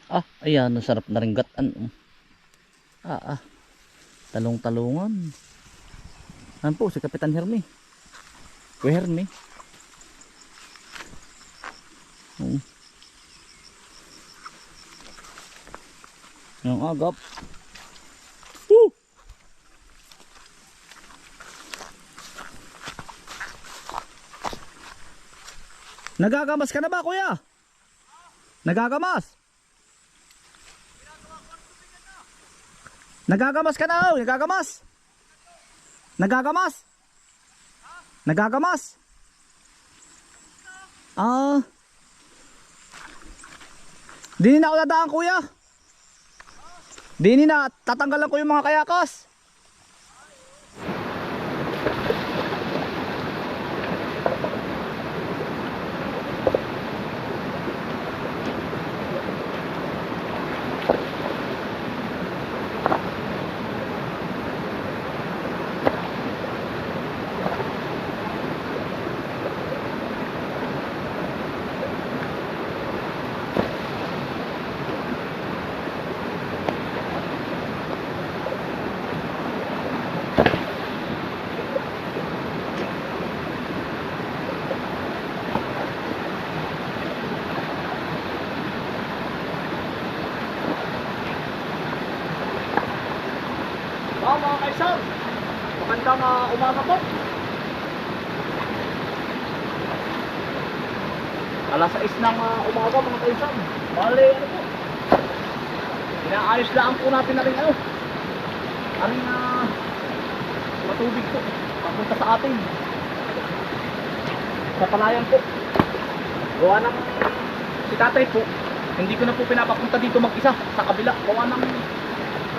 Ah, ayan, sarap na rin gatan. Talong-talungan. Ano po, si Kapitan Hermi. Kuya Hermi. Yung agap. Woo! Nagagamas ka na ba, kuya? Nagagamas? Nagagamas ka na, oh. Nagagamas? Nagagamas? Nagagamas? Ah. Dini na ako dadaan, kuya. Dini na, tatanggalan ko yung mga kayakas. Mga kaisan, magandang umaga po. Alas 6 ng umaga mga kaisan. Bale, ano po, inaayos lang po natin na rin aring matubig po papunta sa atin sa palayan po. Gawa ng si tatay po, hindi ko na po pinapapunta dito mag-isa sa kabila. Gawa ng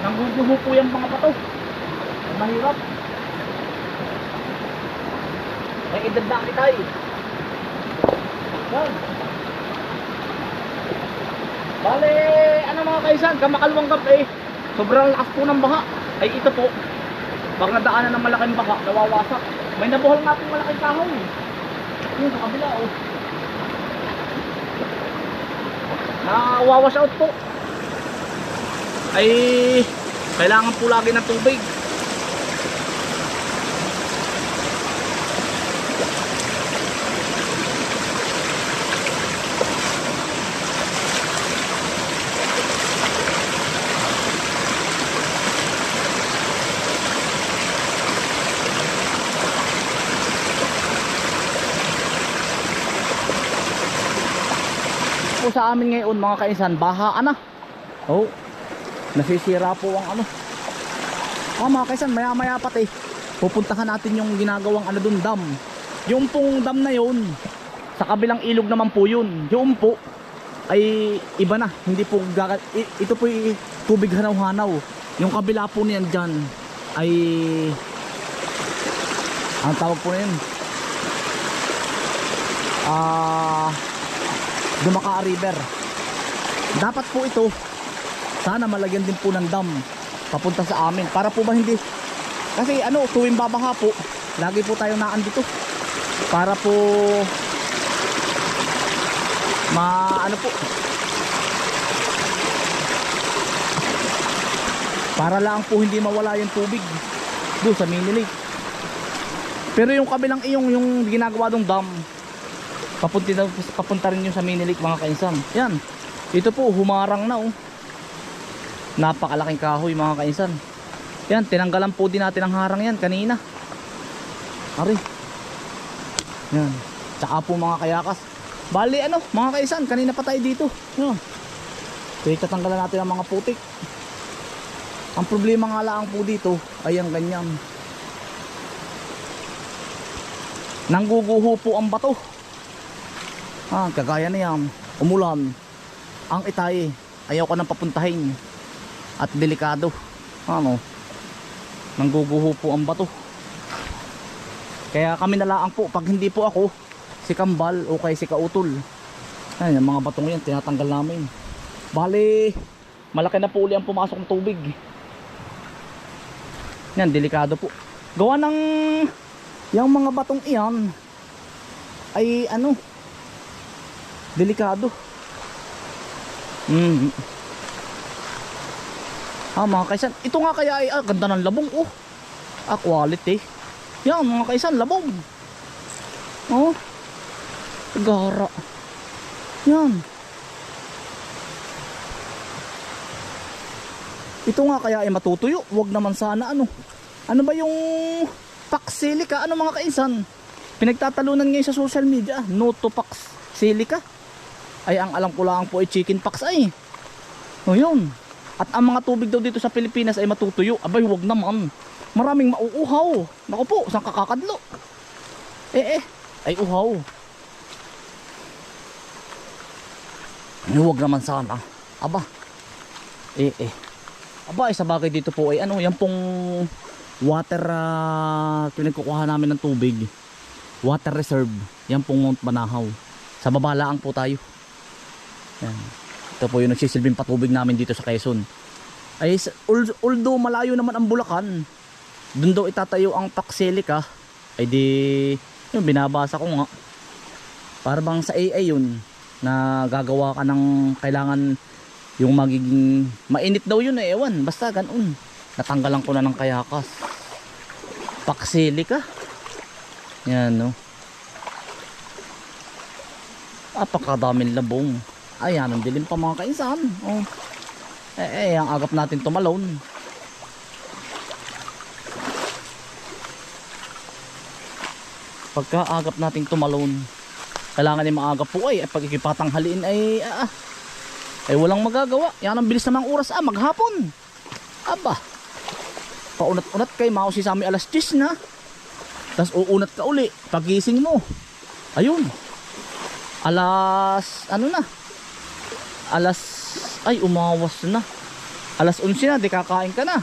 nangguguho po yung mga bato. Mahirap. May edad na kita eh. Yan. Bale, ano mga kaisan, kamakalawang gabi sobrang lakas po ng baha. Ay ito po, pag nadaanan ng malaking baha, nawawasak. May nabuhol nga pong malaking kahoy. Yun sa kabila oh. Nawawash out po. Ay kailangan po lagi ng tubig. Po sa amin ngayon mga kaisan, bahaan na. Oh, nasisira po ang mga kaisan, maya maya pati pupuntahan natin yung ginagawang dun, dam. Yung pong dam na yun, sa kabilang ilog naman po yun. Yung po ay iba na, hindi po ito po tubig hanaw-hanaw. Yung kabila po niyan dyan ay ang tawag po na yun Dumaca River. Dapat po ito sana malagyan din po ng dam papunta sa amin, para po ba hindi, kasi tuwing babaha po lagi po tayo naan dito, para po po para lang po hindi mawala yung tubig doon sa mini lake. Pero yung kabilang yung ginagawa dong dam, papunta rin yung sa mini lake mga kainsan. Yan, ito po humarang na oh. Napakalaking kahoy mga kainsan. Yan, tinanggalan po din natin ang harang yan kanina. Ari. Yan, tsaka po mga kayakas. Bali mga kainsan, kanina pa tayo dito. Yan, tatanggalan natin ang mga putik. Ang problema nga lang po dito ay ang ganyan, nangguguho po ang bato. Kagaya na yan, umulan, ang itay ayaw ko nang papuntahin at delikado. Nangguguho po ang bato. Kaya kami nalaan po, pag hindi po ako, si Kambal o kay si Kautol, ayun, yung mga batong yan tinatanggal namin. Bali, malaki na po uli ang pumasok ng tubig. Yan, delikado po. Gawa ng yung mga batong iyan ay delikado. Mga kaisan, ito nga kaya ay ganda ng labong oh. Quality. Yan mga kaisan, labong. Oh. Gara. Yan. Ito nga kaya ay matutuyo. Huwag naman sana ano. Ano ba yung Pax Silica? Ano mga kaisan? Pinagtatalunan ngayon sa social media. No to Pax Silica. Ay ang alam ko lang po ay chicken pox ay. O yun. At ang mga tubig daw dito sa Pilipinas ay matutuyo. Abay huwag naman. Maraming mauuhaw. Naku po, saan kakakadlo? Ay uhaw. Huwag naman sana. Aba. Aba, sa bagay dito po ay ano, yan pong water pinagkukuha namin ng tubig. Water reserve. Yan pong Mount Banahaw. Sa babalaan po tayo. Yan. Ito po yung nagsisilbing patubig namin dito sa Quezon. Ay, although malayo naman ang Bulacan, doon daw itatayo ang Pax Silica. Ay di, yung binabasa ko nga. Para bang sa AI yun, na gagawa ka ng kailangan yung magiging mainit daw yun eh, ewan, basta ganun. Natanggalan ko na ng kayakas. Pax Silica. Yan no. Apakadaming labong. Ayan, ang dilim pa mga kainsan. Oh. Ang agap natin tumalon. Pagka agap natin tumalon, kailangan ay maagap po ay pag ikipatanghaliin ay walang magagawa. Yan ang bilis namang oras maghapon. Aba. Paunat-unat kay mausi sa amin alas 10 na. Tapos uunat ka uli pagising mo. Ayun. Alas ano na? Umawas na. Alas 11 na, di kakain ka na.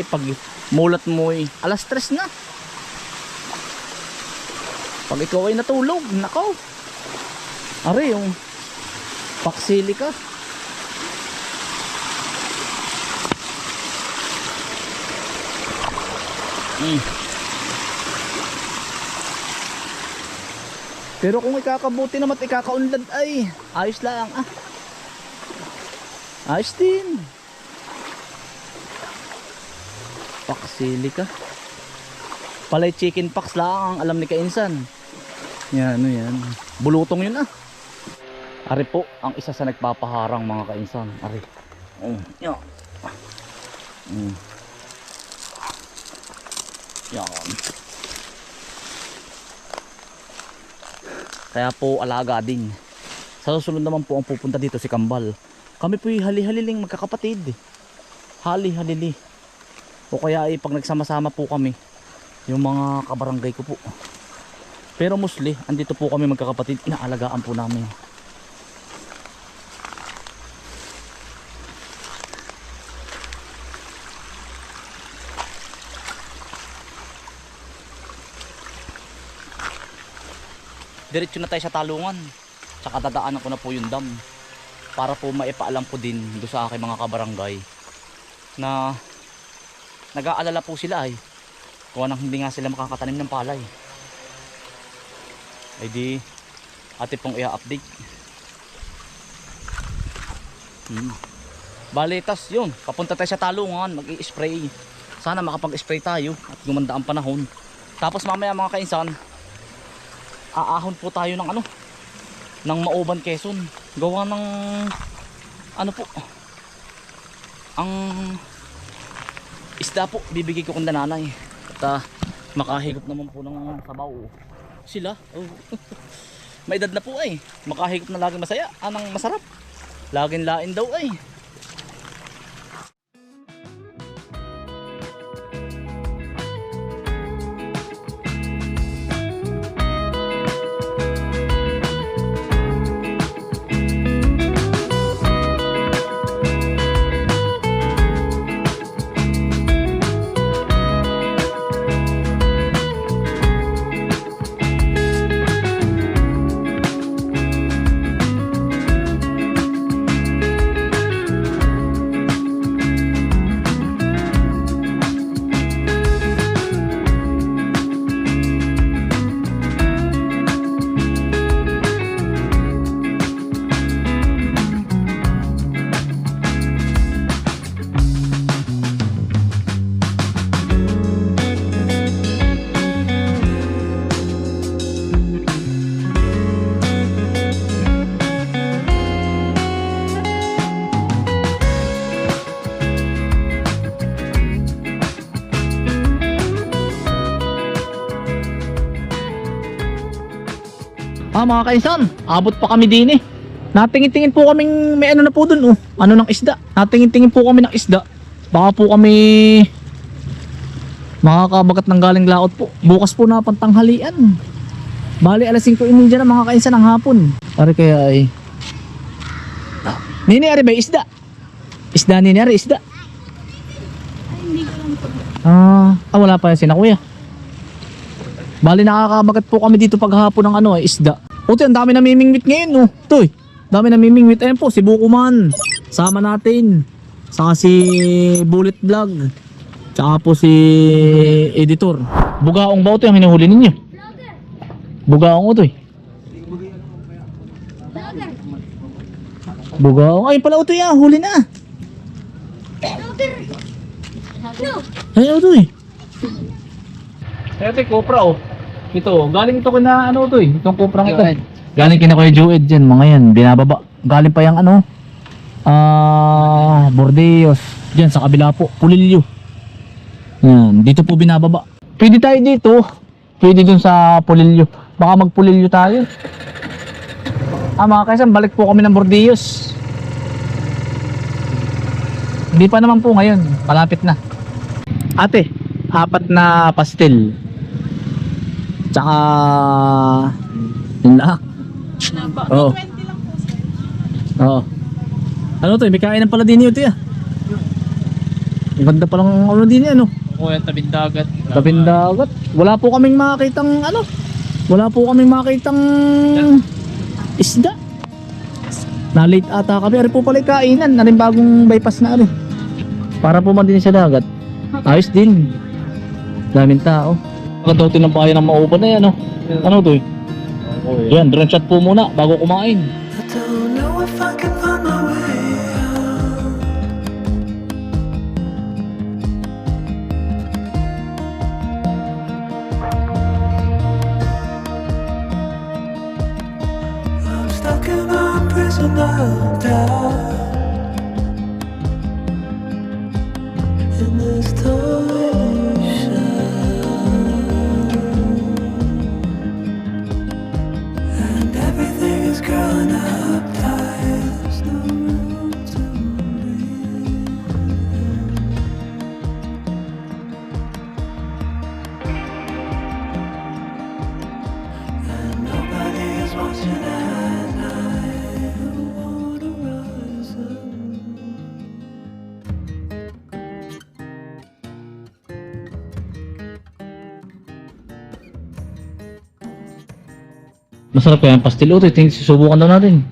Pag mulat mo alas 3 na. Pag ikaw ay natulog, nakaw. Are yung Pax Silica. Pero kung ikakabuti naman at ikakaunlad ay ayos lang ayos din. Pax Silica. Palay chicken pox lang ang alam ni Kainsan. Yan, ano yan. Bulutong yun Ari po ang isa sa nagpapaharang mga Kainsan. Ari. Yan. Yan. Kaya po alaga din. Sa susunod naman po ang pupunta dito si Kambal. Kami po yung hali-haliling magkakapatid. Hali-halili. O kaya pag nagsama-sama po kami, yung mga kabarangay ko po. Pero mostly, andito po kami magkakapatid. Inaalagaan po namin. Diretso na tayo sa Talungan. Tsaka dadaanan ko na po yung dam. Para po maipaalam po din doon sa aking mga kabarangay na nag-aalala po sila kung anong hindi nga sila makakatanim ng palay. Ay di ate pong i-update. Bale, tas yun, papunta tayo sa Talungan, mag-i-spray. Sana makapag-spray tayo at gumanda ang panahon. Tapos mamaya mga Kainsan, aahon po tayo ng ng Mauban, Quezon. Gawa ng po, ang isda po bibigay ko kung nanay. At makahigop naman po ng sabaw sila. May edad na po makahigop na laging masaya, anang masarap, laging lain daw Mga kaisan, abot pa kami din eh. Natingin-tingin po kaming may ano na po dun, oh. Ano ng isda. Natingin-tingin po kami ng isda. Baka po kami makakabagat ng galing laot po. Bukas po na pantanghalian. Bali alas 5:30 na mga kainsan ng hapon. Pare kaya ay Nini, ari ba isda? Isda nini, ari isda. Wala pa yan sina kuya. Bali nakakabagat po kami dito paghapon ng ano isda. Uto, ang dami namimingwit ngayon, oh. Toy, dami namimingwit. Ayun po, si Bukuman. Sama natin. Saka si Bullet Vlog. Tsaka po si Editor. Bugaong ba ito yung hinuhuli ninyo? Bugaong ito eh. Bugaong. Ay pala ito yan, huli na. Ay ito eh. Ito kopra oh. Ito, galing ito kina ano ito eh. Itong kopra ito. Galing kina Kuya Joed dyan, mga yan. Binababa. Galing pa yung ano. Bordeos. Dyan sa kabila po, Pulilyo. Yan, dito po binababa. Pwede tayo dito. Pwede dun sa Pulilyo. Baka magpulilyo tayo. Mga kaisan, balik po kami ng Bordeos. Hindi pa naman po ngayon. Malapit na. Ate, 4 na pastel. Tsaka yun lang. Oo. 20 lang po sir. Oo. Ano to, may kainan pala din yun ito ya. Ganda palang ano din yan, ano. Oo, yan tabing dagat. Tabing dagat. Wala po kaming makitang ano. Wala po kaming makitang isda. Na-late ata kami. Ari po pala yung kainan. Narin bagong bypass na rin. Para po man din sa dagat. Ayos din. Daming tao. Maganda ito ng pahay ng mauban na yan, no? Ano to eh? Yan, drone shot po muna bago kumain. I don't know if I can find my way out. I'm stuck in a prison of doubt. In this torsion, and everything is growing up tight. There's no room to breathe, and nobody is watching at night. Who wanna rise up? Masarap kaya yung pastil utoy. Subukan daw natin.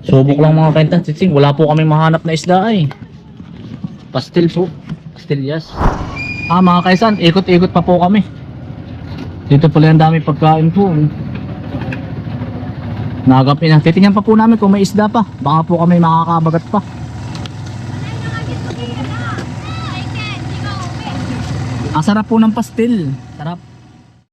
Subok lang mga kaintan. Wala po kaming mahanap na isda ay. Pastil po. Pastillas. Mga kaisan, ikot-ikot pa po kami. Dito pala yung dami pagkain po. Nagapin na. Titingnan pa po namin kung may isda pa. Baka po kami makakabagat pa. Ang sarap po ng pastil.